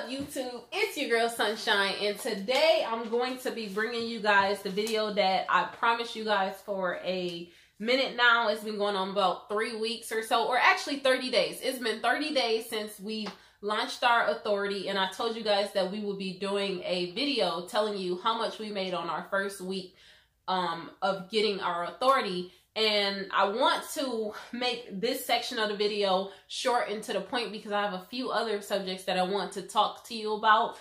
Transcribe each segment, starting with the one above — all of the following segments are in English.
up, YouTube? It's your girl Sunshine, and today I'm going to be bringing you guys the video that I promised you guys for a minute now. It's been going on about 3 weeks or so, or actually 30 days. It's been 30 days since we launched our authority, and I told you guys that we would be doing a video telling you how much we made on our first week of getting our authority. And I want to make this section of the video short and to the point because I have a few other subjects that I want to talk to you about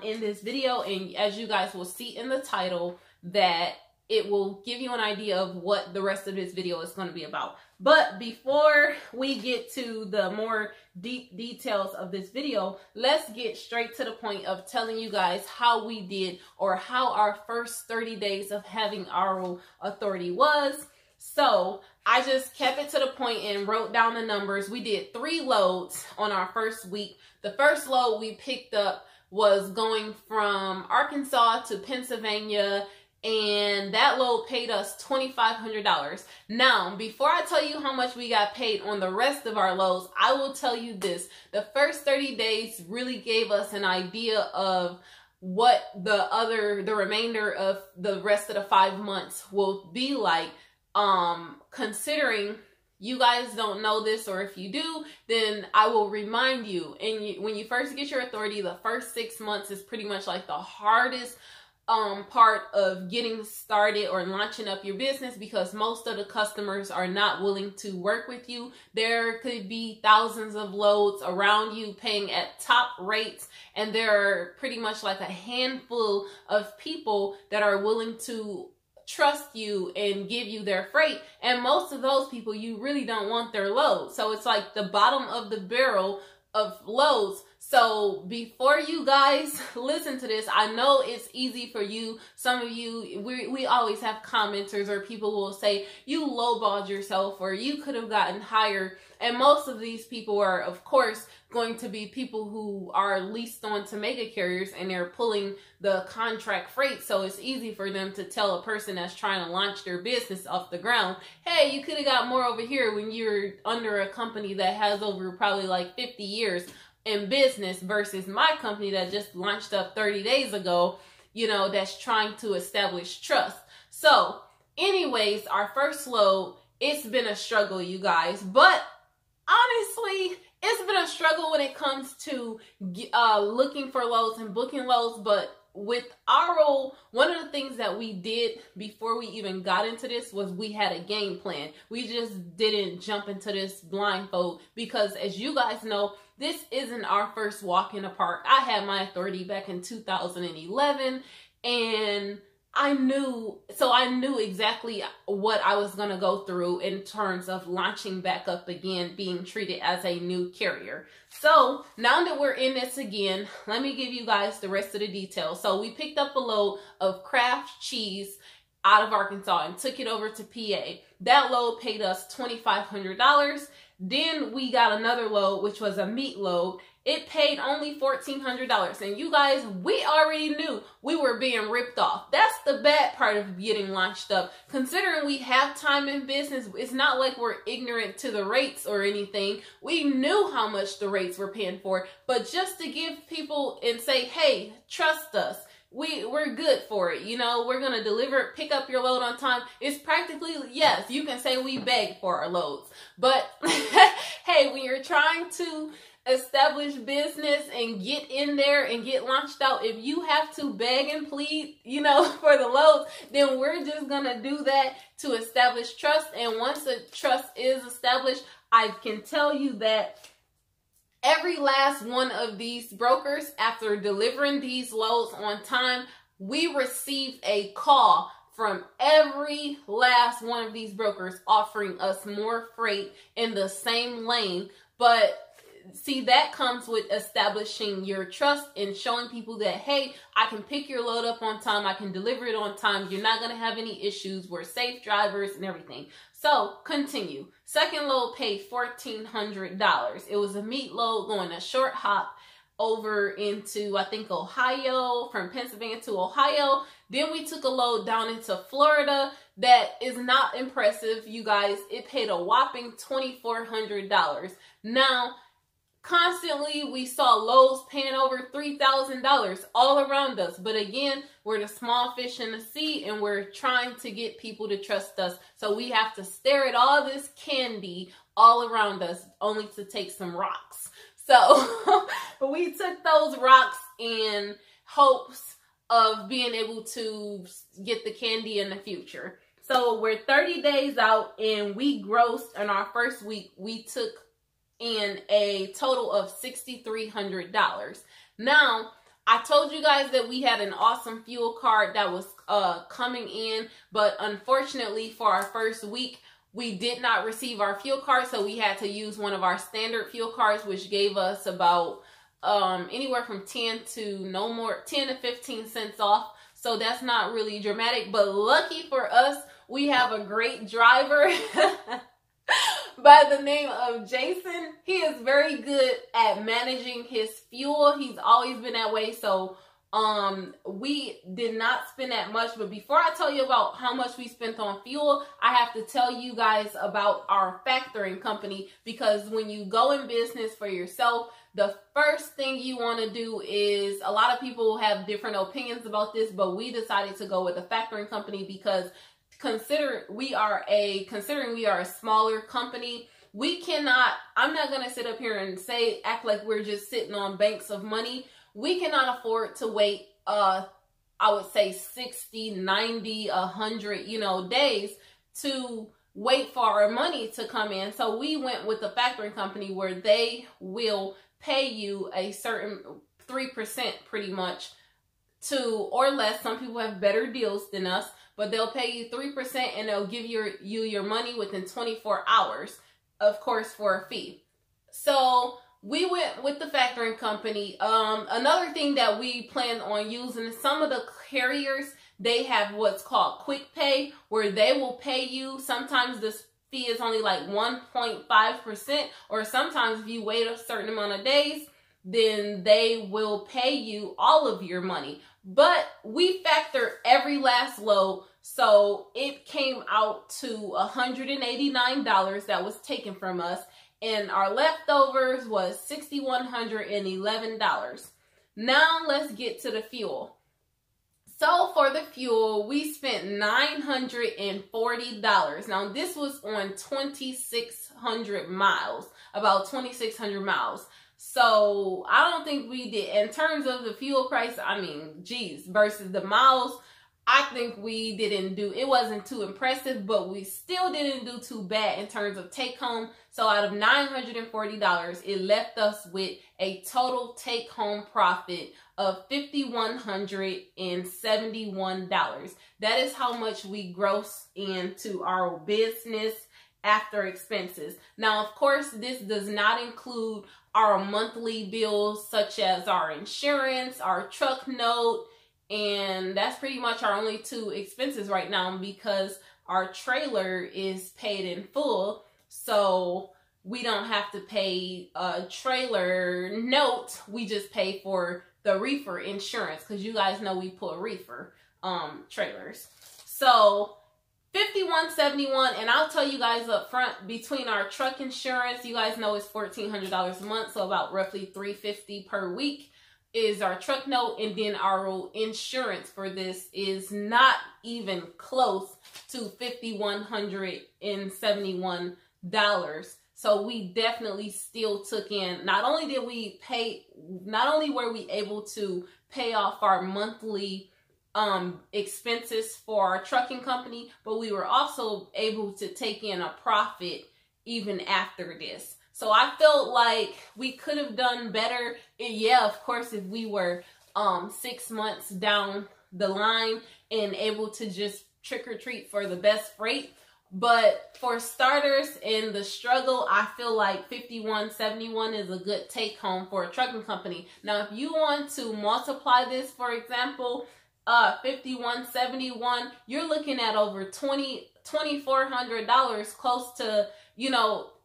in this video. And as you guys will see in the title, that it will give you an idea of what the rest of this video is going to be about. But before we get to the more deep details of this video, let's get straight to the point of telling you guys how we did, or how our first 30 days of having our authority was. So I just kept it to the point and wrote down the numbers. We did 3 loads on our first week. The first load we picked up was going from Arkansas to Pennsylvania, and that load paid us $2,500. Now, before I tell you how much we got paid on the rest of our loads, I will tell you this. The first 30 days really gave us an idea of what the remainder of the rest of the 5 months will be like. Considering you guys don't know this, or if you do, then I will remind you. And when you first get your authority, the first 6 months is pretty much like the hardest part of getting started or launching up your business, because most of the customers are not willing to work with you. There could be thousands of loads around you paying at top rates, and there are pretty much like a handful of people that are willing to trust you and give you their freight, and most of those people you really don't want their loads. So it's like the bottom of the barrel of loads. So before you guys listen to this, I know it's easy for you. Some of you, we always have commenters or people will say you lowballed yourself, or you could have gotten higher. And most of these people are, of course, going to be people who are leased on to mega carriers, and they're pulling the contract freight. So it's easy for them to tell a person that's trying to launch their business off the ground, hey, you could have got more over here when you're under a company that has over probably like 50 years in business, versus my company that just launched up 30 days ago, you know, that's trying to establish trust. So anyways, our first load, it's been a struggle, you guys, but honestly, it's been a struggle when it comes to looking for loads and booking loads. But with our role, one of the things that we did before we even got into this was we had a game plan. We just didn't jump into this blindfold, because as you guys know, this isn't our first walk in the park. I had my authority back in 2011, and I knew exactly what I was going to go through in terms of launching back up again, being treated as a new carrier. So now that we're in this again, let me give you guys the rest of the details. So we picked up a load of Kraft cheese out of Arkansas and took it over to PA. That load paid us $2,500. Then we got another load, which was a meat load. It paid only $1,400. And you guys, we already knew we were being ripped off. That's the bad part of getting launched up. Considering we have time in business, it's not like we're ignorant to the rates or anything. We knew how much the rates were paying for. But just to give people and say, hey, trust us, we're good for it. You know, we're going to deliver, pick up your load on time. It's practically, yes, you can say we beg for our loads. But hey, when you're trying to establish business and get in there and get launched out, if you have to beg and plead, you know, for the loads, then we're just going to do that to establish trust. And once the trust is established, I can tell you that every last one of these brokers, after delivering these loads on time, we received a call from every last one of these brokers offering us more freight in the same lane. But see, that comes with establishing your trust and showing people that, hey, I can pick your load up on time. I can deliver it on time. You're not going to have any issues. We're safe drivers and everything. So continue. Second load paid $1,400. It was a meat load going a short hop over into, I think, Ohio, from Pennsylvania to Ohio. Then we took a load down into Florida that is not impressive, you guys. It paid a whopping $2,400. Now, constantly we saw loads paying over $3,000 all around us. But again, we're the small fish in the sea, and we're trying to get people to trust us. So we have to stare at all this candy all around us only to take some rocks. So but we took those rocks in hopes of being able to get the candy in the future. So we're 30 days out, and we grossed in our first week, we took in a total of $6,300. Now, I told you guys that we had an awesome fuel card that was coming in, but unfortunately for our first week, we did not receive our fuel card, so we had to use one of our standard fuel cards, which gave us about anywhere from 10 to 15 cents off. So that's not really dramatic, but lucky for us, we have a great driver by the name of Jason. He is very good at managing his fuel. He's always been that way. So we did not spend that much. But before I tell you about how much we spent on fuel, I have to tell you guys about our factoring company, because when you go in business for yourself, the first thing you want to do is, a lot of people have different opinions about this, but we decided to go with a factoring company because considering we are a smaller company, we cannot, I'm not going to sit up here and act like we're just sitting on banks of money. We cannot afford to wait, I would say 60, 90, 100, days to wait for our money to come in. So we went with the factoring company where they will pay you a certain 3% pretty much or less. Some people have better deals than us, but they'll pay you 3% and they'll give you your money within 24 hours, of course, for a fee. So we went with the factoring company. Another thing that we plan on using is some of the carriers, they have what's called quick pay, where they will pay you. Sometimes this fee is only like 1.5%, or sometimes if you wait a certain amount of days, then they will pay you all of your money. But we factor every last load, so it came out to $189 that was taken from us, and our leftovers was $6,111. Now let's get to the fuel. So for the fuel, we spent $940. Now this was on 2,600 miles, about 2,600 miles. So I don't think we did, in terms of the fuel price, I mean, geez, versus the miles, I think we didn't do, it wasn't too impressive, but we still didn't do too bad in terms of take home. So out of $940, it left us with a total take home profit of $5,171. That is how much we gross into our business after expenses. Now, of course, this does not include our monthly bills, such as our insurance, our truck note, and that's pretty much our only two expenses right now, because our trailer is paid in full. So we don't have to pay a trailer note. We just pay for the reefer insurance, because you guys know we pull reefer trailers. So $5,171, and I'll tell you guys up front, between our truck insurance, you guys know it's $1,400 a month, so about roughly $350 per week is our truck note, and then our insurance for this is not even close to $5,171. So we definitely still took in, not only were we able to pay off our monthly expenses for our trucking company, but we were also able to take in a profit even after this. So I felt like we could have done better. Yeah, of course, if we were 6 months down the line and able to just trick or treat for the best freight. But for starters in the struggle, I feel like $5,171 is a good take home for a trucking company. Now, if you want to multiply this, for example, $5,171, you're looking at over $2,400, close to,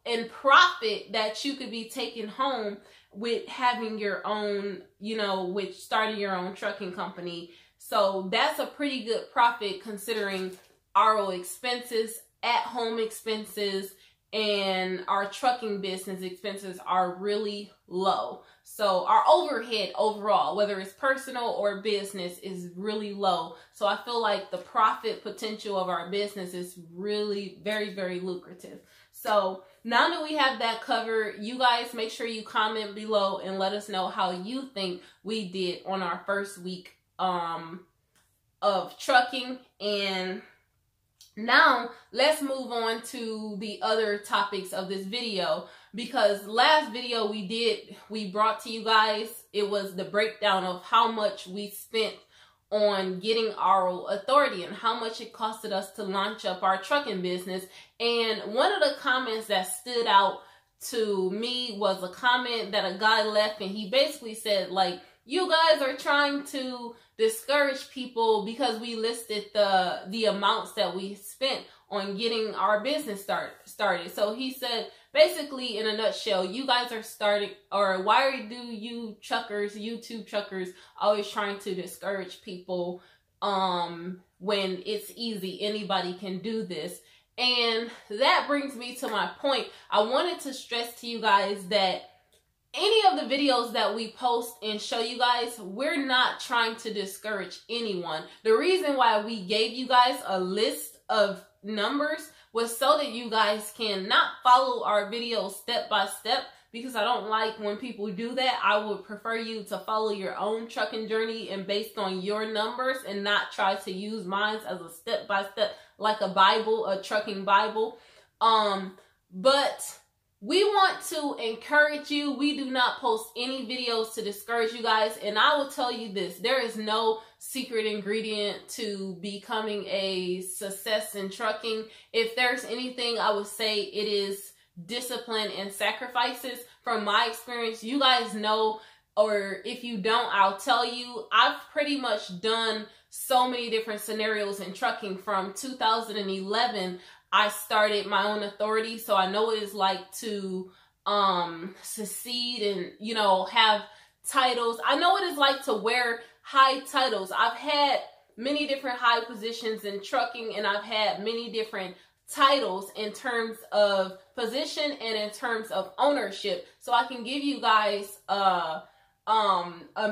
in profit that you could be taking home with having your own, with starting your own trucking company. So that's a pretty good profit considering our expenses, at-home expenses, and our trucking business expenses are really low. So our overhead overall, whether it's personal or business, is really low. So I feel like the profit potential of our business is really very, very lucrative. So now that we have that covered, you guys make sure you comment below and let us know how you think we did on our first week of trucking. And now let's move on to the other topics of this video, because last video we brought to you guys, it was the breakdown of how much we spent on getting our authority and how much it costed us to launch up our trucking business. And one of the comments that stood out to me was a comment that a guy left, and he basically said, like, you guys are trying to discourage people because we listed the amounts that we spent on getting our business started. So he said, basically, in a nutshell, you guys are starting, or why do you truckers, YouTube truckers, always trying to discourage people when it's easy? Anybody can do this. And that brings me to my point. I wanted to stress to you guys that any of the videos that we post and show you guys, we're not trying to discourage anyone. The reason why we gave you guys a list of numbers was so that you guys can not follow our videos step by step, because I don't like when people do that. I would prefer you to follow your own trucking journey and based on your numbers, and not try to use mine as a step by step, like a Bible, a trucking Bible. But we want to encourage you. We do not post any videos to discourage you guys. And I will tell you this, there is no secret ingredient to becoming a success in trucking. If there's anything, I would say it is discipline and sacrifices. From my experience, you guys know, or if you don't, I'll tell you, I've pretty much done so many different scenarios in trucking. From 2011, I started my own authority, so I know what it's like to succeed and, you know, have titles. I know what it's like to wear high titles. I've had many different high positions in trucking, and I've had many different titles in terms of position and in terms of ownership. So I can give you guys a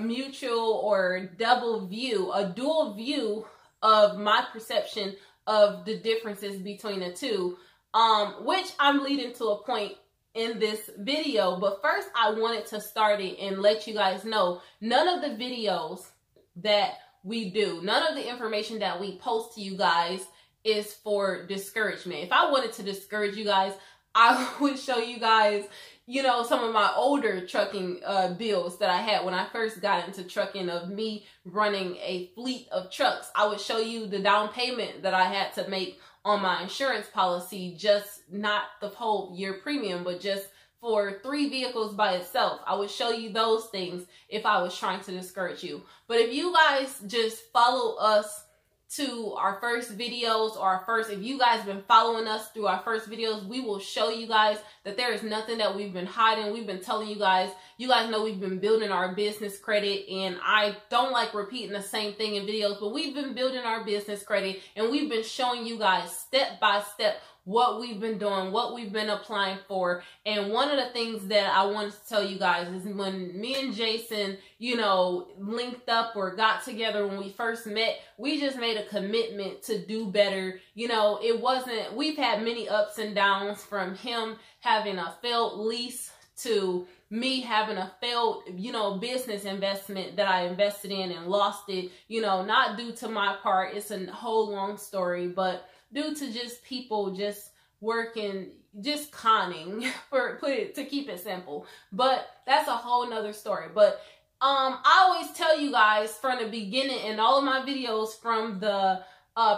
mutual or double view, a dual view of my perception of the differences between the two, which I'm leading to a point in this video. But first, I wanted to start it and let you guys know, none of the videos that we do, none of the information that we post to you guys is for discouragement. If I wanted to discourage you guys, I would show you guys, you know, some of my older trucking bills that I had when I first got into trucking, of me running a fleet of trucks. I would show you the down payment that I had to make on my insurance policy, just not the whole year premium, but just for 3 vehicles by itself. I would show you those things if I was trying to discourage you. But if you guys just follow us to our first videos, or if you guys been following us through our first videos, we will show you guys that there is nothing that we've been hiding. We've been telling you guys know we've been building our business credit, and I don't like repeating the same thing in videos, but we've been building our business credit, and we've been showing you guys step by step what we've been doing, what we've been applying for. And one of the things that I wanted to tell you guys is, when me and Jason, you know, linked up or got together when we first met, we just made a commitment to do better. You know, we've had many ups and downs, from him having a failed lease to me having a failed, you know, business investment that I invested in and lost it, you know, not due to my part. It's a whole long story, but due to just people just working, just conning, to keep it simple. But that's a whole nother story. But I always tell you guys from the beginning in all of my videos, from the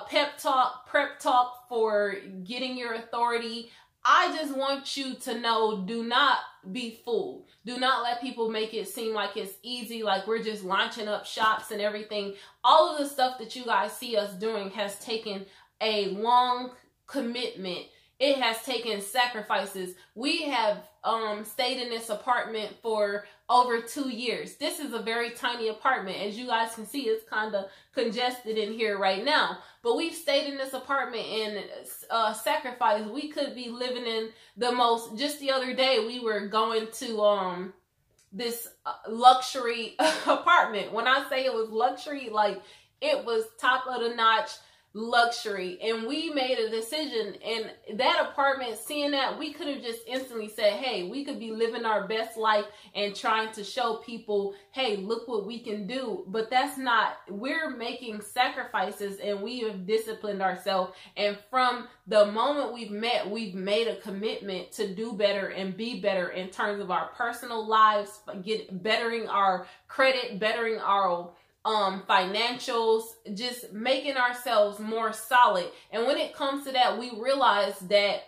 prep talk for getting your authority, I just want you to know, do not be fooled. Do not let people make it seem like it's easy, like we're just launching up shops and everything. All of the stuff that you guys see us doing has taken a long commitment. It has taken sacrifices. We have stayed in this apartment for over 2 years. This is a very tiny apartment. As you guys can see, it's kind of congested in here right now. But we've stayed in this apartment and sacrificed. We could be living in the most, just the other day, we were going to this luxury apartment. When I say it was luxury, like it was top of the notch luxury, and we made a decision. And that apartment, seeing that, we could have just instantly said, hey, we could be living our best life and trying to show people, hey, look what we can do. But that's not, we're making sacrifices, and we have disciplined ourselves. And from the moment we've met, we've made a commitment to do better and be better in terms of our personal lives, bettering our credit, bettering our financials, just making ourselves more solid. And when it comes to that, we realize that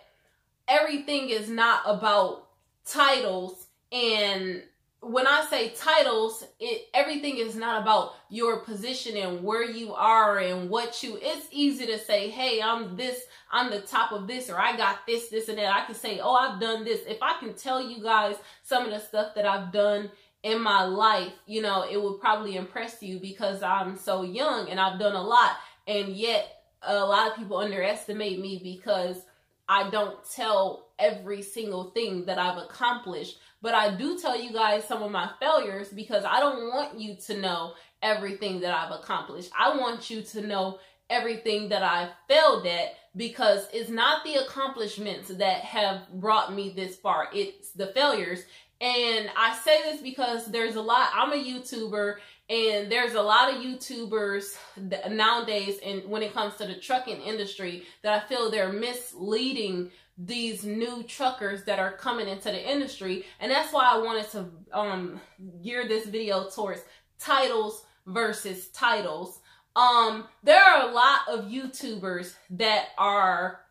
everything is not about titles. And when I say titles, everything is not about your position and where you are and it's easy to say, hey, I'm the top of this, or I got this, and that. I can say, oh, I've done this. If I can tell you guys some of the stuff that I've done in my life, you know, it would probably impress you, because I'm so young and I've done a lot. And yet a lot of people underestimate me because I don't tell every single thing that I've accomplished. But I do tell you guys some of my failures, because I don't want you to know everything that I've accomplished. I want you to know everything that I've failed at, because it's not the accomplishments that have brought me this far. It's the failures. And I say this because I'm a YouTuber, and there's a lot of YouTubers nowadays, and when it comes to the trucking industry, that I feel they're misleading these new truckers that are coming into the industry. And that's why I wanted to gear this video towards titles versus titles. There are a lot of YouTubers that are,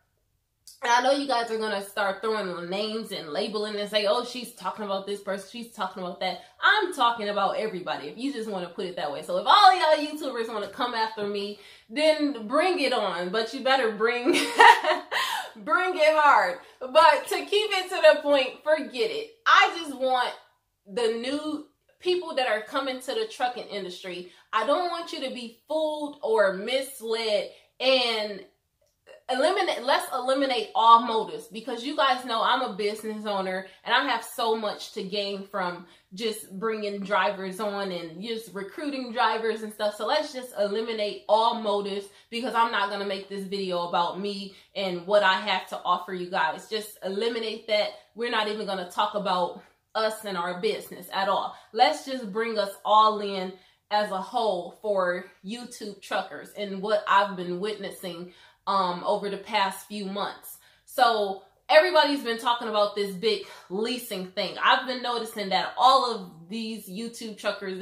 and I know you guys are going to start throwing names and labeling and say, oh, she's talking about this person, she's talking about that. I'm talking about everybody, if you just want to put it that way. So if all y'all YouTubers want to come after me, then bring it on. But you better bring bring it hard. But to keep it to the point, forget it. I just want the new people that are coming to the trucking industry, I don't want you to be fooled or misled, and let's eliminate all motives, because you guys know I'm a business owner and I have so much to gain from just bringing drivers on and just recruiting drivers and stuff. So let's just eliminate all motives, because I'm not going to make this video about me and what I have to offer you guys. Just eliminate that. We're not even going to talk about us and our business at all. Let's just bring us all in as a whole for YouTube truckers and what I've been witnessing over the past few months. So everybody's been talking about this big leasing thing. I've been noticing that all of these YouTube truckers,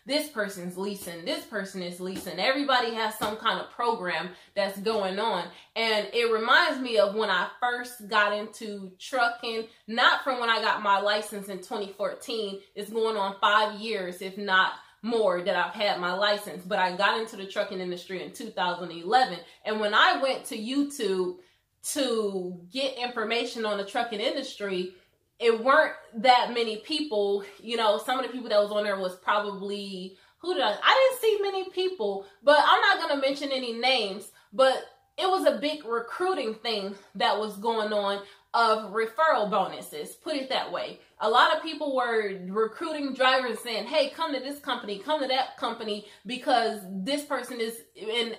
this person's leasing, this person is leasing. Everybody has some kind of program that's going on. And it reminds me of when I first got into trucking, not from when I got my license in 2014. It's going on 5 years, if not more, that I've had my license. But I got into the trucking industry in 2011. And when I went to YouTube to get information on the trucking industry, it weren't that many people. You know, some of the people that was on there was probably, I didn't see many people, but I'm not going to mention any names, but it was a big recruiting thing that was going on of referral bonuses, put it that way. A lot of people were recruiting drivers saying, hey, come to this company, come to that company, because this person is, and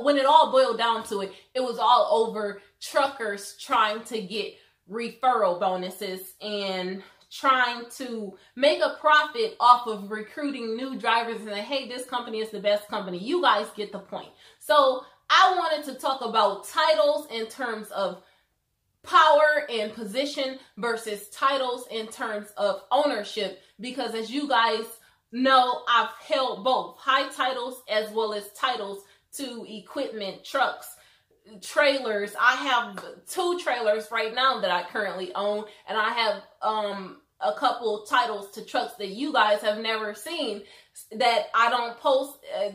when it all boiled down to it, it was all over truckers trying to get referral bonuses and trying to make a profit off of recruiting new drivers and say, hey, this company is the best company. You guys get the point. So I wanted to talk about titles in terms of power and position versus titles in terms of ownership, because as you guys know, I've held both high titles as well as titles to equipment, trucks, trailers. I have 2 trailers right now that I currently own, and I have a couple titles to trucks that you guys have never seen that I don't post. I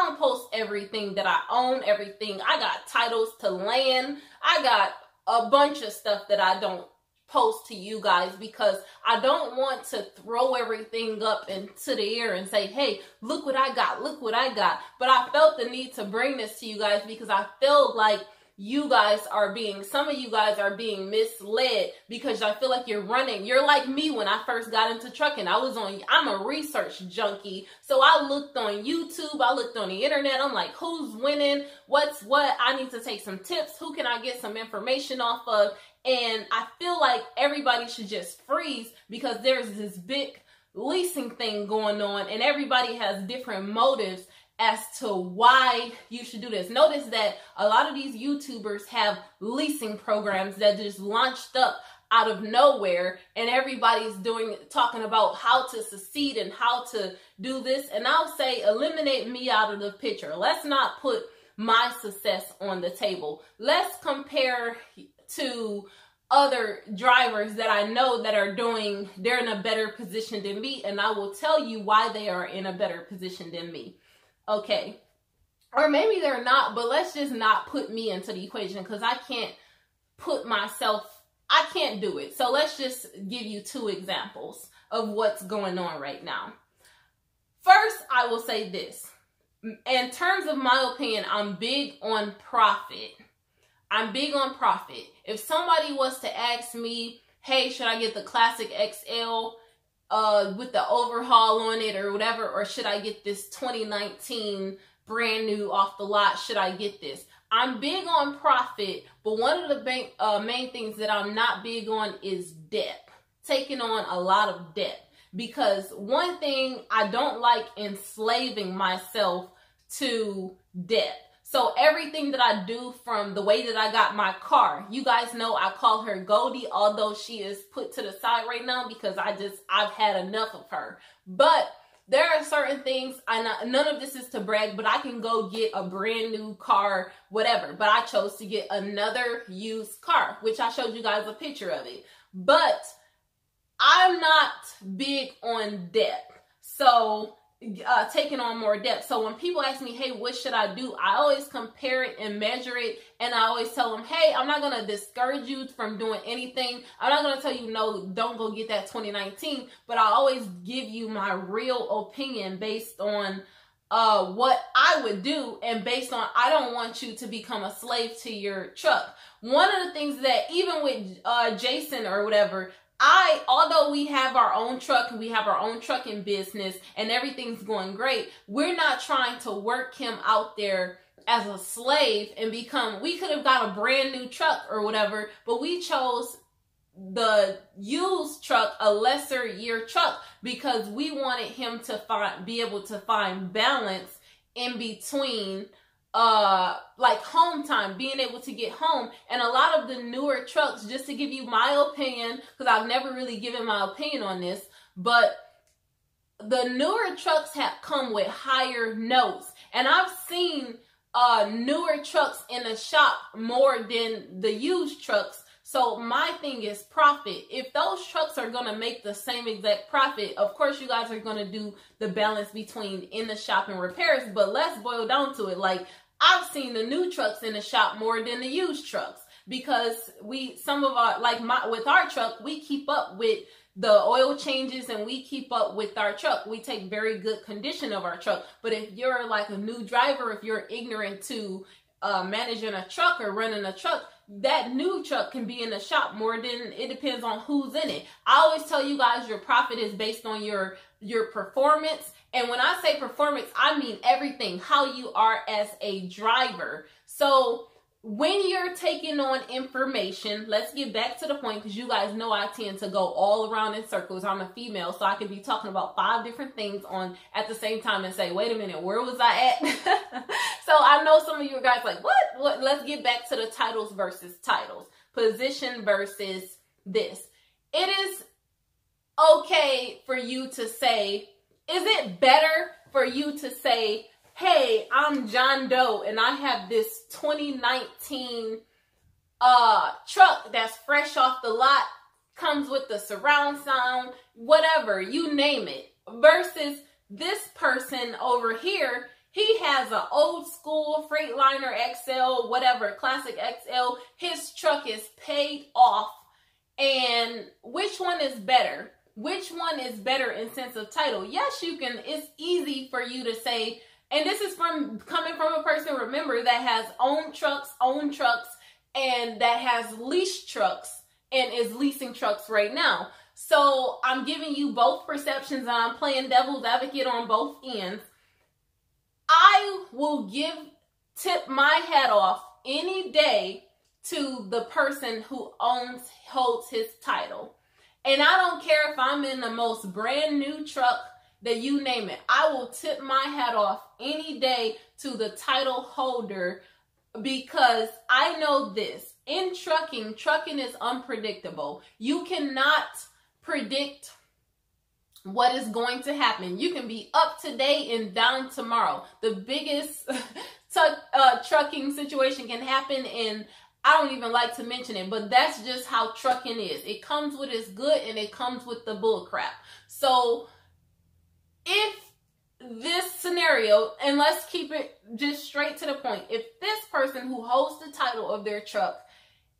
don't post everything that I own, everything. I got titles to land. I got a bunch of stuff that I don't post to you guys, because I don't want to throw everything up into the air and say, hey, look what I got, look what I got. But I felt the need to bring this to you guys because I feel like some of you guys are being misled, because I feel like you're like me when I first got into trucking. I'm a research junkie. So I looked on YouTube, I looked on the internet. I'm like, who's winning? What's what? I need to take some tips. Who can I get some information off of? And I feel like everybody should just freeze, because there's this big leasing thing going on and everybody has different motives as to why you should do this. Notice that a lot of these YouTubers have leasing programs that just launched up out of nowhere, and everybody's talking about how to succeed and how to do this. And I'll say, eliminate me out of the picture. Let's not put my success on the table. Let's compare to other drivers that I know that they're in a better position than me, and I will tell you why they are in a better position than me. Okay, or maybe they're not, but let's just not put me into the equation, because I can't do it. So let's just give you two examples of what's going on right now. First, I will say this. In terms of my opinion, I'm big on profit. If somebody was to ask me, hey, should I get the Classic XL with the overhaul on it or whatever, or should I get this 2019 brand new off the lot? Should I get this? I'm big on profit, but one of the main things that I'm not big on is debt. Taking on a lot of debt, because one thing, I don't like enslaving myself to debt. So everything that I do, from the way that I got my car, you guys know I call her Goldie, although she is put to the side right now because I've had enough of her. But there are certain things, none of this is to brag, but I can go get a brand new car, whatever. But I chose to get another used car, which I showed you guys a picture of it. But I'm not big on debt. So taking on more debt. So when people ask me, hey, what should I do? I always compare it and measure it. And I always tell them, hey, I'm not going to discourage you from doing anything. I'm not going to tell you, no, don't go get that 2019. But I always give you my real opinion based on what I would do, and based on, I don't want you to become a slave to your truck. One of the things that, even with Jason or whatever, although we have our own truck and we have our own trucking business and everything's going great, we're not trying to work him out there as a slave and we could have got a brand new truck or whatever, but we chose the used truck, a lesser year truck, because we wanted him to be able to find balance in between like home time, being able to get home. And a lot of the newer trucks, just to give you my opinion, because I've never really given my opinion on this, but the newer trucks have come with higher notes. And I've seen newer trucks in the shop more than the used trucks. So my thing is profit. If those trucks are going to make the same exact profit, of course you guys are going to do the balance between in the shop and repairs. But let's boil down to it. Like, I've seen the new trucks in the shop more than the used trucks, because with our truck, we keep up with the oil changes and we keep up with our truck. We take very good condition of our truck. But if you're like a new driver, if you're ignorant to managing a truck or running a truck, that new truck can be in the shop more than, it depends on who's in it. I always tell you guys, your profit is based on your performance. And when I say performance, I mean everything, how you are as a driver. So when you're taking on information, let's get back to the point, because you guys know I tend to go all around in circles. I'm a female, so I could be talking about 5 different things at the same time and say, wait a minute, where was I at? So I know some of you guys like, what? Let's get back to the titles versus titles. Position versus this. It is okay for you to say, is it better for you to say, hey, I'm John Doe and I have this 2019 truck that's fresh off the lot, comes with the surround sound, whatever, you name it, versus this person over here, he has an old school Freightliner XL, whatever, Classic XL. His truck is paid off And which one is better? Which one is better in sense of title? Yes, you can. It's easy for you to say, and this is coming from a person, remember, that has owned trucks, and that has leased trucks and is leasing trucks right now. So I'm giving you both perceptions and I'm playing devil's advocate on both ends. I will tip my hat off any day to the person who holds his title. And I don't care if I'm in the most brand new truck that you name it. I will tip my hat off any day to the title holder, because I know this. In trucking is unpredictable. You cannot predict what is going to happen. You can be up today and down tomorrow. The biggest trucking situation can happen, and I don't even like to mention it, but that's just how trucking is. It comes with its good and it comes with the bull crap. So if this scenario, and let's keep it just straight to the point, if this person who holds the title of their truck,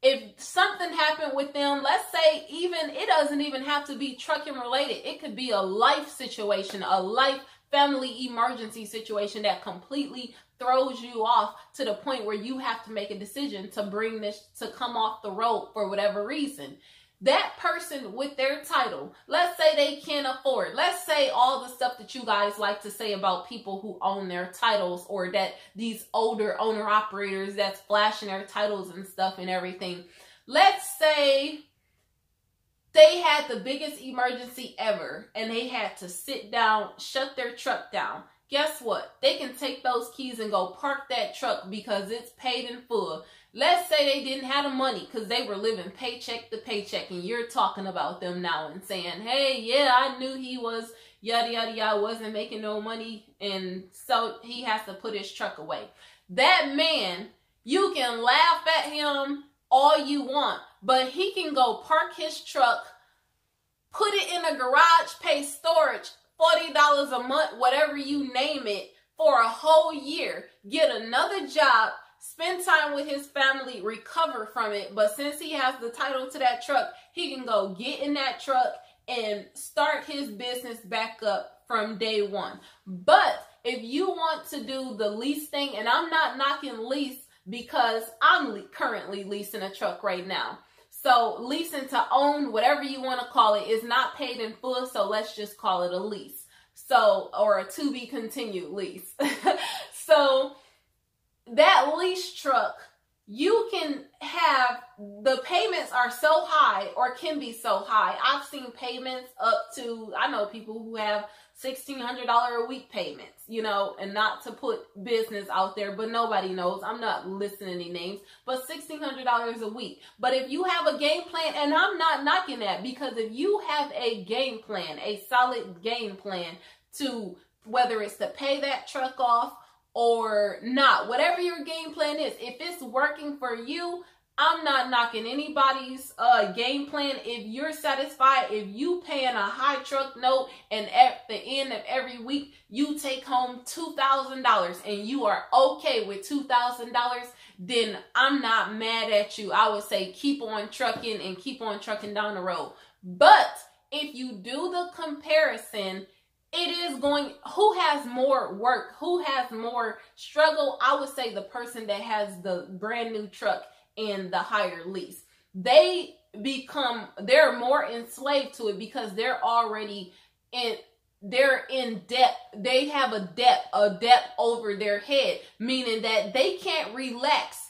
if something happened with them, let's say even, it doesn't even have to be trucking related. It could be a life situation, a life family emergency situation that completely throws you off to the point where you have to make a decision to bring this to come off the road for whatever reason. That person with their title, let's say they can't afford, let's say all the stuff that you guys like to say about people who own their titles, or that these older owner operators that's flashing their titles and stuff and everything. Let's say they had the biggest emergency ever and they had to sit down, shut their truck down. Guess what? They can take those keys and go park that truck because it's paid in full. Let's say they didn't have the money because they were living paycheck to paycheck, and you're talking about them now and saying, hey, yeah, I knew he was yada, yada, yada, wasn't making no money, and so he has to put his truck away. That man, you can laugh at him all you want, but he can go park his truck, put it in a garage, pay storage, $40 a month, whatever you name it, for a whole year, get another job, spend time with his family, recover from it. But since he has the title to that truck, he can go get in that truck and start his business back up from day one. But if you want to do the lease thing, and I'm not knocking lease because I'm currently leasing a truck right now. So leasing to own, whatever you want to call it, is not paid in full. So let's just call it a lease. So, or a to be continued lease. So that lease truck, you can have, the payments are so high, or can be so high. I've seen payments up to, I know people who have $1,600 a week payments, you know, and not to put business out there, but nobody knows. I'm not listing any names, but $1,600 a week. But if you have a game plan, and I'm not knocking that, because if you have a game plan, a solid game plan to, whether it's to pay that truck off or not, whatever your game plan is, if it's working for you, I'm not knocking anybody's game plan. If you're satisfied, if you paying a high truck note and at the end of every week you take home $2,000 and you are okay with $2,000, then I'm not mad at you. I would say keep on trucking and keep on trucking down the road. But if you do the comparison, it is going, who has more work, who has more struggle? I would say the person that has the brand new truck and the higher lease. They're more enslaved to it because they're already in debt. They have a debt over their head, meaning that they can't relax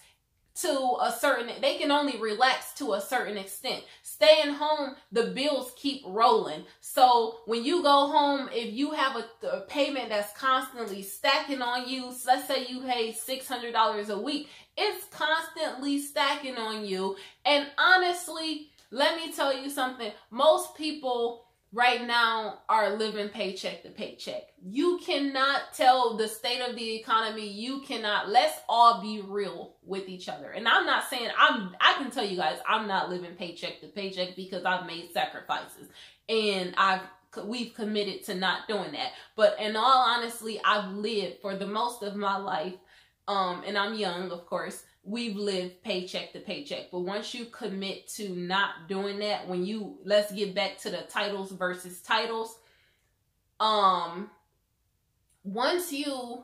they can only relax to a certain extent. Staying home, the bills keep rolling. So when you go home, if you have a payment that's constantly stacking on you, so let's say you pay $600 a week, it's constantly stacking on you. And honestly, let me tell you something. Most people right now are living paycheck to paycheck. You cannot tell the state of the economy. You cannot. Let's all be real with each other. And I'm not saying I can tell you guys I'm not living paycheck to paycheck because I've made sacrifices and we've committed to not doing that. But in all honesty, I've lived for the most of my life, and I'm young, of course, we've lived paycheck to paycheck. But once you commit to not doing that, let's get back to the titles versus titles. Once you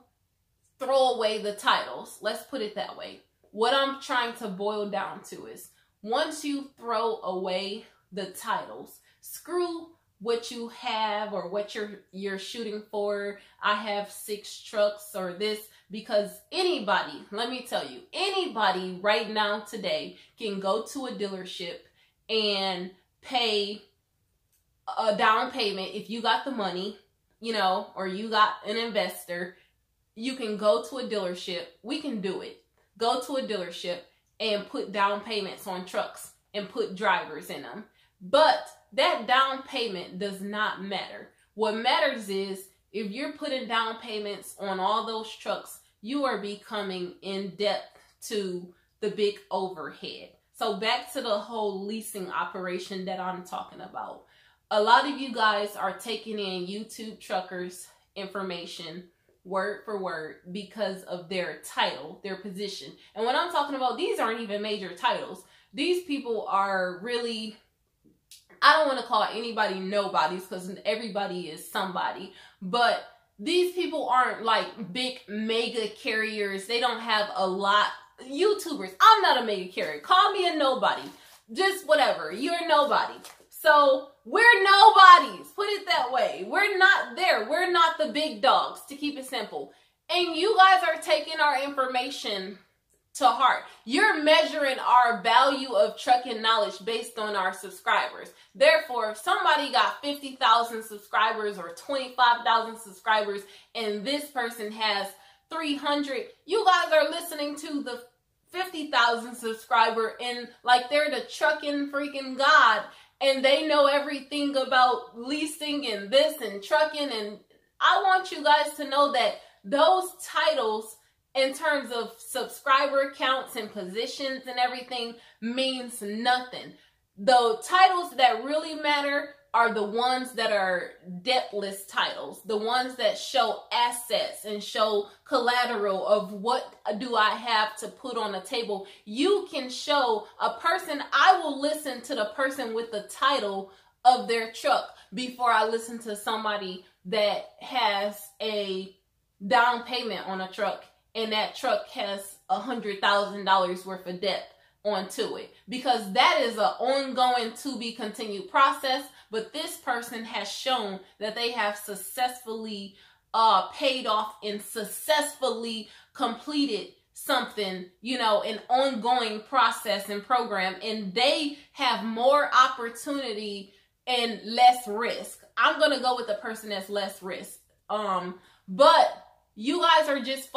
throw away the titles, let's put it that way. What I'm trying to boil down to is, once you throw away the titles, screw what you have or what you're shooting for. I have 6 trucks or this, because anybody, let me tell you, anybody right now today can go to a dealership and pay a down payment. If you got the money, you know, or you got an investor, you can go to a dealership. We can do it. Go to a dealership and put down payments on trucks and put drivers in them. But that down payment does not matter. What matters is, if you're putting down payments on all those trucks, you are becoming in debt to the big overhead. So back to the whole leasing operation that I'm talking about. A lot of you guys are taking in YouTube truckers' information word for word because of their title, their position. And when I'm talking about, these aren't even major titles. These people are really, I don't want to call anybody nobodies, because everybody is somebody, but these people aren't like big mega carriers. They don't have a lot. YouTubers, I'm not a mega carrier. Call me a nobody. Just whatever. You're nobody. So we're nobodies. Put it that way. We're not there. We're not the big dogs, to keep it simple. And you guys are taking our information to heart. You're measuring our value of trucking knowledge based on our subscribers. Therefore, if somebody got 50,000 subscribers or 25,000 subscribers and this person has 300, you guys are listening to the 50,000 subscriber and like they're the trucking freaking god, and they know everything about leasing and this and trucking. And I want you guys to know that those titles, in terms of subscriber counts and positions and everything, means nothing. The titles that really matter are the ones that are debtless titles, the ones that show assets and show collateral of what do I have to put on the table. You can show a person, I will listen to the person with the title of their truck before I listen to somebody that has a down payment on a truck and that truck has $100,000 worth of debt onto it, because that is an ongoing to be continued process. But this person has shown that they have successfully paid off and successfully completed something, you know, an ongoing process and program, and they have more opportunity and less risk. I'm gonna go with the person that's less risk. But you guys are just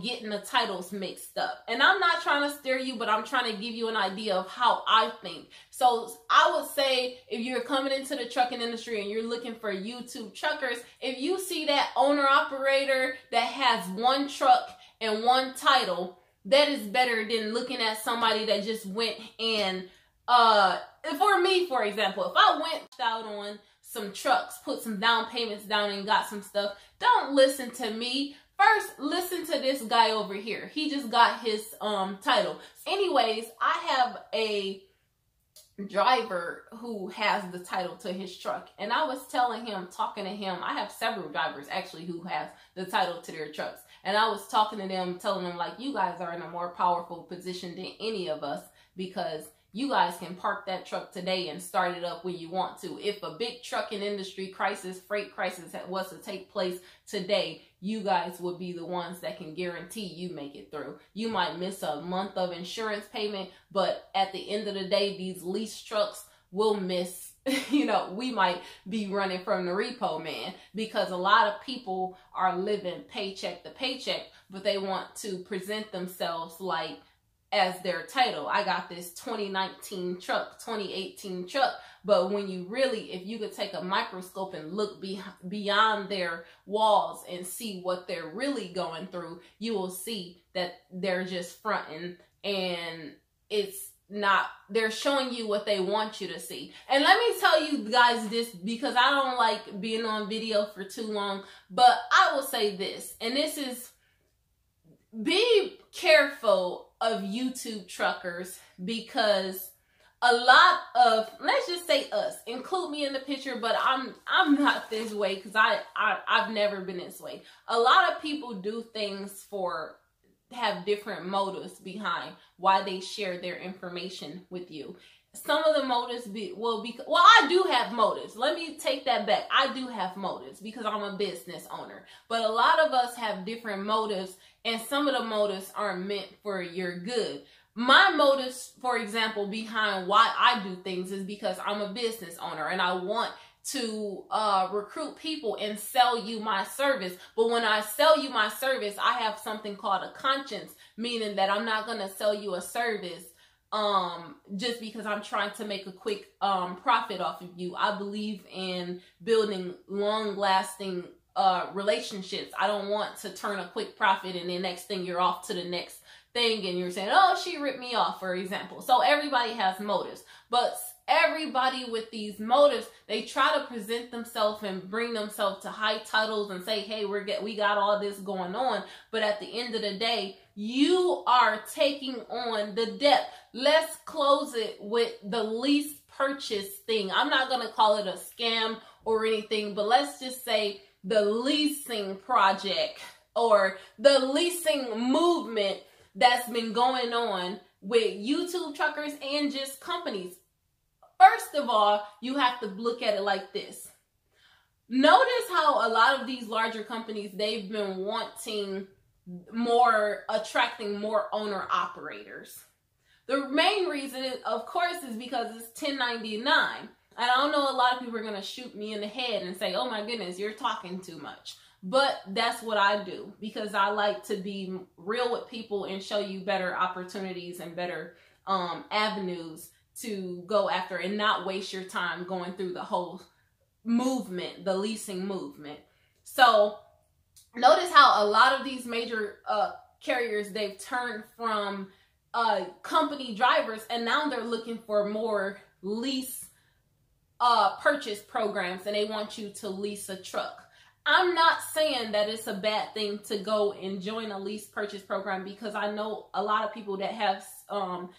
getting the titles mixed up. And I'm not trying to steer you, but I'm trying to give you an idea of how I think. So I would say, if you're coming into the trucking industry and you're looking for YouTube truckers, if you see that owner operator that has 1 truck and 1 title, that is better than looking at somebody that just went and, for me, for example, if I went out on some trucks, put some down payments down and got some stuff, don't listen to me. First, listen to this guy over here. He just got his title. Anyways, I have a driver who has the title to his truck, and I was telling him, talking to him, I have several drivers actually who have the title to their trucks, and I was talking to them, telling them, like, you guys are in a more powerful position than any of us, because you guys can park that truck today and start it up when you want to. If a big trucking industry crisis, freight crisis was to take place today, you guys would be the ones that can guarantee you make it through. You might miss a month of insurance payment, but at the end of the day, these lease trucks will miss, you know, we might be running from the repo man, because a lot of people are living paycheck to paycheck, but they want to present themselves like as their title. I got this 2019 truck, 2018 truck. But when you really, if you could take a microscope and look beyond their walls and see what they're really going through, you will see that they're just fronting, and it's not, they're showing you what they want you to see. And let me tell you guys this, because I don't like being on video for too long, but I will say this, and this is, be careful of YouTube truckers because a lot of, let's just say us, include me in the picture, but I'm not this way because I've never been this way. A lot of people do things have different motives behind why they share their information with you. Some of the motives I do have motives. Let me take that back. I do have motives because I'm a business owner. But a lot of us have different motives, and some of the motives aren't meant for your good. My motives, for example, behind why I do things is because I'm a business owner and I want to recruit people and sell you my service. But when I sell you my service, I have something called a conscience, meaning that I'm not going to sell you a service just because I'm trying to make a quick profit off of you. I believe in building long-lasting relationships. I don't want to turn a quick profit and the next thing you're off to the next thing and you're saying, oh, she ripped me off, for example. So everybody has motives, but everybody with these motives, they try to present themselves and bring themselves to high titles and say, hey, we got all this going on. But at the end of the day, you are taking on the debt. Let's close it with the lease purchase thing. I'm not going to call it a scam or anything, but let's just say the leasing project or the leasing movement that's been going on with YouTube truckers and just companies. First of all, you have to look at it like this. Notice how a lot of these larger companies, they've been attracting more owner operators. The main reason, of course, is because it's 1099. And I don't know, a lot of people are going to shoot me in the head and say, oh my goodness, you're talking too much. But that's what I do because I like to be real with people and show you better opportunities and better avenues to go after and not waste your time going through the whole movement, the leasing movement. So notice how a lot of these major carriers, they've turned from company drivers and now they're looking for more lease purchase programs and they want you to lease a truck. I'm not saying that it's a bad thing to go and join a lease purchase program because I know a lot of people that have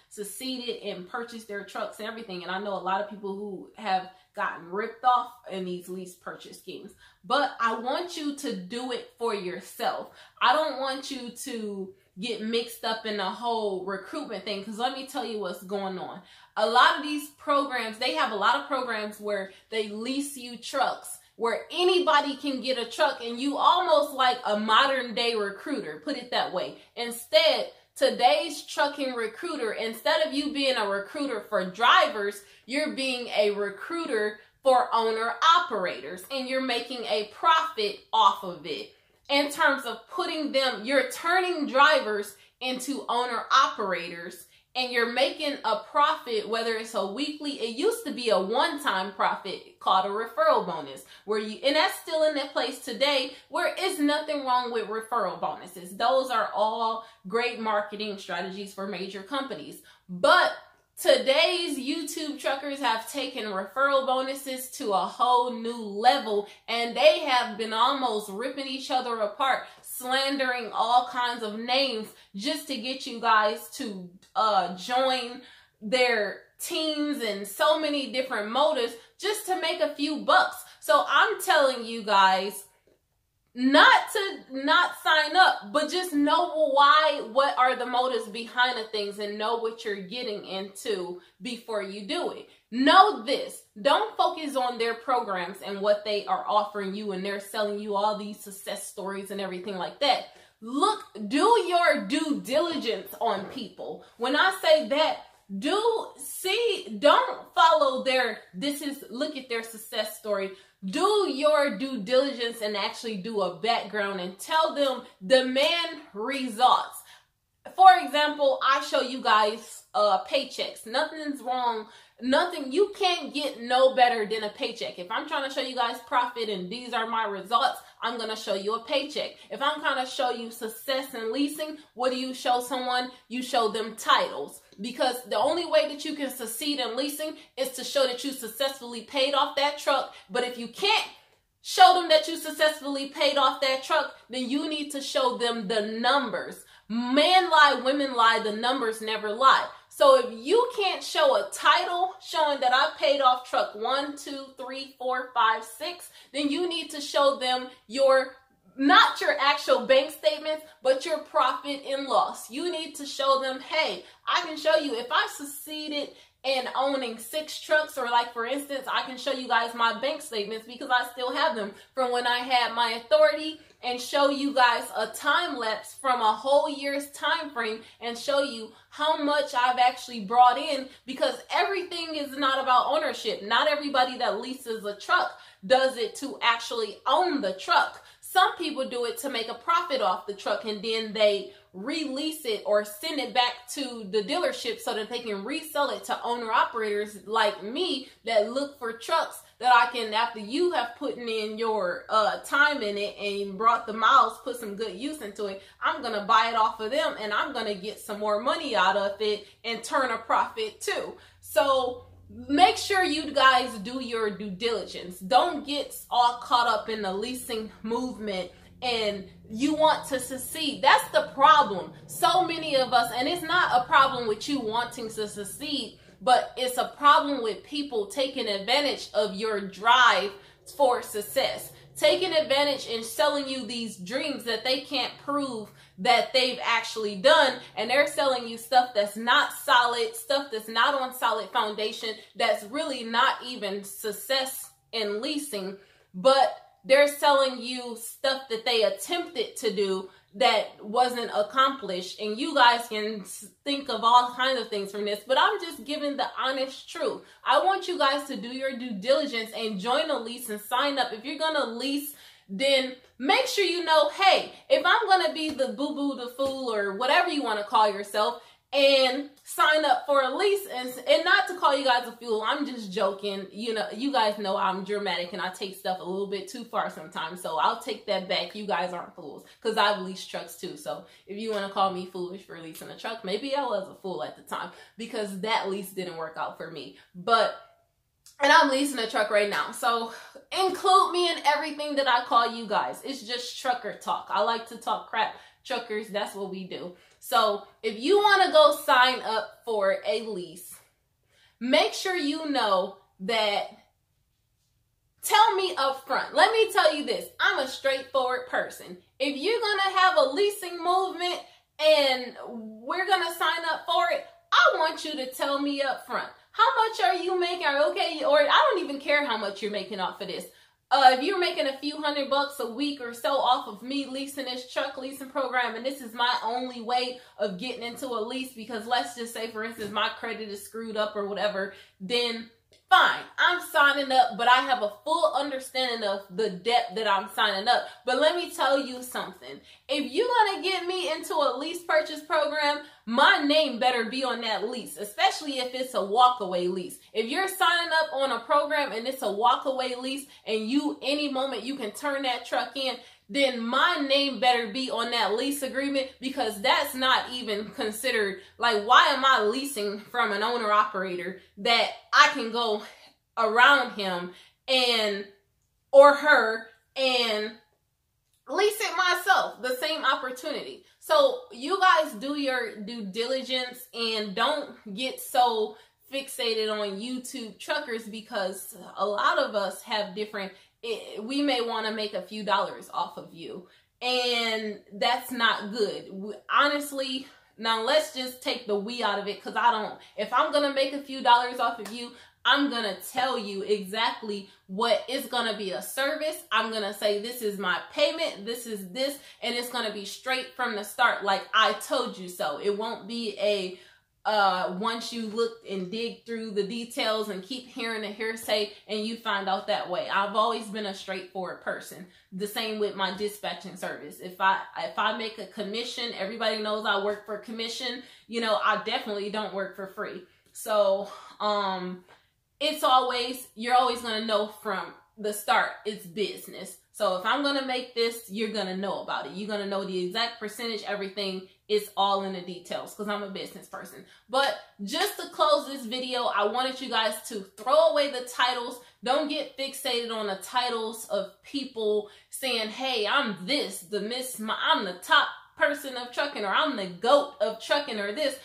succeeded and purchased their trucks and everything. And I know a lot of people who have gotten ripped off in these lease purchase schemes. But I want you to do it for yourself. I don't want you to get mixed up in the whole recruitment thing because let me tell you what's going on. A lot of these programs, they have a lot of programs where they lease you trucks, where anybody can get a truck and you almost like a modern day recruiter, put it that way. Instead, today's trucking recruiter, instead of you being a recruiter for drivers, you're being a recruiter for owner operators and you're making a profit off of it. In terms of you're turning drivers into owner operators and you're making a profit, whether it's a weekly, it used to be a one-time profit called a referral bonus, and that's still in that place today, where it's nothing wrong with referral bonuses. Those are all great marketing strategies for major companies. But today's YouTube truckers have taken referral bonuses to a whole new level, and they have been almost ripping each other apart, slandering all kinds of names just to get you guys to join their teams and so many different motives just to make a few bucks. So I'm telling you guys not sign up, but just know what are the motives behind the things and know what you're getting into before you do it. Know this, don't focus on their programs and what they are offering you and they're selling you all these success stories and everything like that. Do your due diligence on people. When I say that, don't follow look at their success story. Do your due diligence and actually do a background and tell them demand results. For example, I show you guys paychecks. Nothing's wrong. You can't get no better than a paycheck. If I'm trying to show you guys profit and these are my results, I'm going to show you a paycheck. If I'm trying to show you success in leasing, what do you show someone? You show them titles. Because the only way that you can succeed in leasing is to show that you successfully paid off that truck. But if you can't show them that you successfully paid off that truck, then you need to show them the numbers. Men lie, women lie, the numbers never lie. So if you can't show a title showing that I paid off truck 1, 2, 3, 4, 5, 6, then you need to show them not your actual bank statements, but your profit and loss. You need to show them, hey, I can show you if I succeeded in owning 6 trucks, or like for instance, I can show you guys my bank statements because I still have them from when I had my authority, and show you guys a time lapse from a whole year's time frame and show you how much I've actually brought in, because everything is not about ownership. Not everybody that leases a truck does it to actually own the truck. Some people do it to make a profit off the truck, and then they release it or send it back to the dealership so that they can resell it to owner-operators like me that look for trucks that I can, after you have put in your time in it and brought the miles, put some good use into it, I'm going to buy it off of them, and I'm going to get some more money out of it and turn a profit too. So make sure you guys do your due diligence. Don't get all caught up in the leasing movement and you want to succeed. That's the problem. So many of us, and it's not a problem with you wanting to succeed, but it's a problem with people taking advantage of your drive for success. Taking advantage and selling you these dreams that they can't prove that they've actually done, and they're selling you stuff that's not solid, stuff that's not on solid foundation, that's really not even success in leasing, but they're selling you stuff that they attempted to do that wasn't accomplished. And you guys can think of all kinds of things from this, but I'm just giving the honest truth. I want you guys to do your due diligence and join a lease and sign up. If you're gonna lease, then make sure you know, hey, if I'm gonna be the boo-boo, the fool, or whatever you want to call yourself, and sign up for a lease, and not to call you guys a fool, I'm just joking. You know, you guys know I'm dramatic and I take stuff a little bit too far sometimes, so I'll take that back. You guys aren't fools, because I've leased trucks too. So if you want to call me foolish for leasing a truck, maybe I was a fool at the time, because that lease didn't work out for me. And I'm leasing a truck right now. So include me in everything that I call you guys. It's just trucker talk. I like to talk crap. Truckers, that's what we do. So if you want to go sign up for a lease, make sure you know that, tell me up front. Let me tell you this. I'm a straightforward person. If you're going to have a leasing movement and we're going to sign up for it, I want you to tell me up front. How much are you making? Okay, or I don't even care how much you're making off of this. If you're making a few $100 a week or so off of me leasing this truck leasing program, and this is my only way of getting into a lease, because let's just say, for instance, my credit is screwed up or whatever, then fine, I'm signing up, but I have a full understanding of the debt that I'm signing up. But let me tell you something. If you're going to get me into a lease purchase program, my name better be on that lease, especially if it's a walkaway lease. If you're signing up on a program and it's a walkaway lease, and any moment you can turn that truck in, then my name better be on that lease agreement, because that's not even considered, like, why am I leasing from an owner operator that I can go around him or her and lease it myself, the same opportunity. So you guys do your due diligence and don't get so fixated on YouTube truckers, because a lot of us have different, we may want to make a few dollars off of you, and that's not good. Honestly, now let's just take the we out of it, because if I'm going to make a few dollars off of you, I'm going to tell you exactly what is going to be a service. I'm going to say, this is my payment, this is this, and it's going to be straight from the start, like I told you so. It won't be a once you look and dig through the details and keep hearing the hearsay and you find out that way. I've always been a straightforward person. The same with my dispatching service. If I make a commission, everybody knows I work for commission. You know, I definitely don't work for free. So you're always going to know from the start, it's business. So if I'm going to make this, you're going to know about it. You're going to know the exact percentage, everything. It's all in the details, because I'm a business person. But just to close this video, I wanted you guys to throw away the titles. Don't get fixated on the titles of people saying, hey, I'm this, I'm the top person of trucking, or I'm the GOAT of trucking, or this.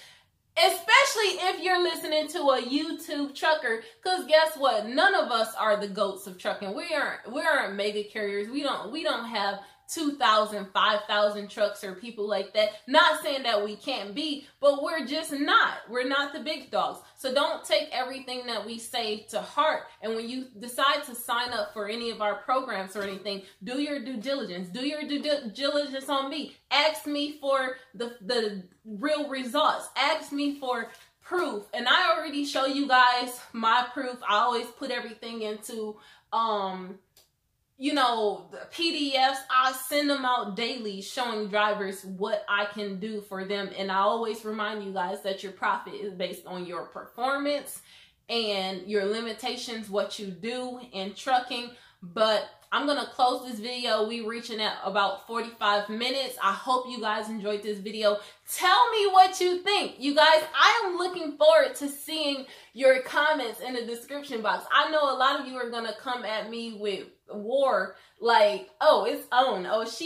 Especially if you're listening to a YouTube trucker, because guess what? None of us are the GOATs of trucking. We aren't mega carriers. We don't have 2,000, 5,000 trucks or people like that. Not saying that we can't be, but we're just not. We're not the big dogs. So don't take everything that we say to heart. And when you decide to sign up for any of our programs or anything, do your due diligence. Do your due diligence on me. Ask me for the real results. Ask me for proof. And I already show you guys my proof. I always put everything into the PDFs. I send them out daily showing drivers what I can do for them. And I always remind you guys that your profit is based on your performance and your limitations, what you do in trucking. But I'm going to close this video. We're reaching at about 45 minutes. I hope you guys enjoyed this video. Tell me what you think. You guys, I am looking forward to seeing your comments in the description box. I know a lot of you are going to come at me with war, like, oh, it's on. Oh, if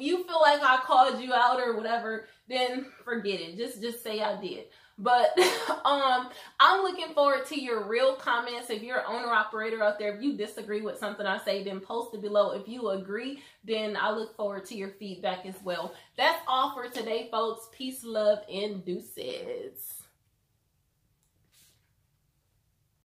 you feel like I called you out or whatever, then forget it. Just say I did. But I'm looking forward to your real comments. If you're an owner operator out there, if you disagree with something I say, then post it below. If you agree, then I look forward to your feedback as well. That's all for today, folks. Peace, love, and deuces.